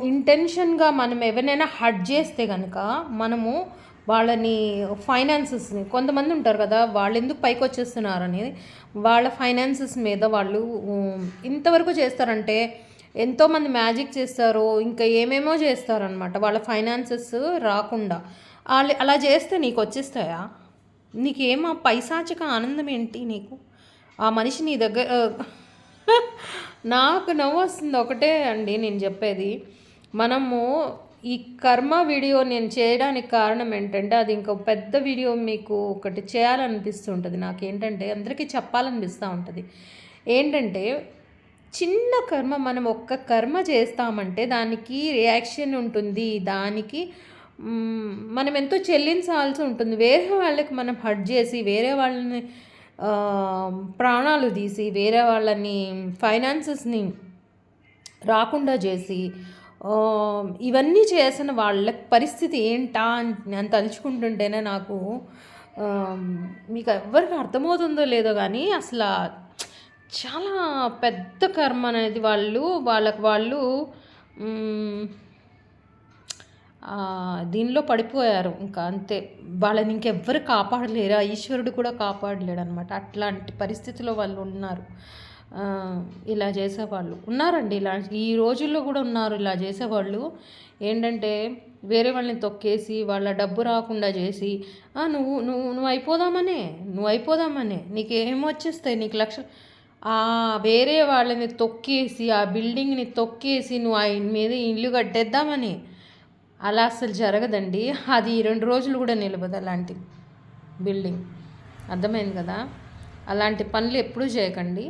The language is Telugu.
ఇంటెన్షన్గా మనం ఎవరినైనా హర్ట్ చేస్తే కనుక మనము వాళ్ళని ఫైనాన్సెస్ని, కొంతమంది ఉంటారు కదా వాళ్ళు ఎందుకు పైకి వచ్చేస్తున్నారని వాళ్ళ ఫైనాన్సెస్ మీద వాళ్ళు ఇంతవరకు చేస్తారంటే ఎంతోమంది మ్యాజిక్ చేస్తారు, ఇంకా ఏమేమో చేస్తారనమాట వాళ్ళ ఫైనాన్సెస్ రాకుండా. వాళ్ళు అలా చేస్తే నీకు వచ్చేస్తాయా? నీకేమో పైశాచిక ఆనందం ఏంటి నీకు? ఆ మనిషి నీ దగ్గర నాకు నవ్వు వస్తుంది ఒకటే అండి నేను చెప్పేది. మనము ఈ కర్మ వీడియో నేను చేయడానికి కారణం ఏంటంటే, అది ఇంకో పెద్ద వీడియో మీకు ఒకటి చేయాలనిపిస్తుంటుంది. నాకేంటంటే అందరికీ చెప్పాలనిపిస్తూ ఉంటుంది. ఏంటంటే చిన్న కర్మ, మనం ఒక్క కర్మ చేస్తామంటే దానికి రియాక్షన్ ఉంటుంది, దానికి మనం ఎంతో చెల్లించాల్సి ఉంటుంది. వేరే వాళ్ళకి మనం హర్ట్ చేసి, వేరే వాళ్ళని ప్రాణాలు తీసి, వేరే వాళ్ళని ఫైనాన్సెస్ని రాకుండా చేసి ఇవన్నీ చేసిన వాళ్ళ పరిస్థితి ఏంటా అని నేను తలుచుకుంటుంటేనే నాకు మీకు ఎవరికి అర్థమవుతుందో లేదో కానీ అసలు చాలా పెద్ద కర్మ అనేది వాళ్ళు దీనిలో పడిపోయారు. ఇంకా అంతే, వాళ్ళని ఇంకెవ్వరు కాపాడలేరు, ఈశ్వరుడు కూడా కాపాడలేడు అనమాట. అట్లాంటి పరిస్థితిలో వాళ్ళు ఉన్నారు. ఇలా చేసేవాళ్ళు ఉన్నారండి, ఇలా ఈ రోజుల్లో కూడా ఉన్నారు ఇలా చేసేవాళ్ళు. ఏంటంటే వేరే వాళ్ళని తొక్కేసి వాళ్ళ డబ్బు రాకుండా చేసి నువ్వు నువ్వు నువ్వు అయిపోదామనే నీకేమొచ్చేస్తాయి, నీకు లక్షలు. వేరే వాళ్ళని తొక్కేసి, ఆ బిల్డింగ్ని తొక్కేసి నువ్వు ఆయన మీద ఇల్లు కట్టేద్దామని. అలా అసలు జరగదండి, అది 2 రోజులు కూడా నిలబదు అలాంటి బిల్డింగ్. అర్థమైంది కదా? అలాంటి పనులు ఎప్పుడూ చేయకండి.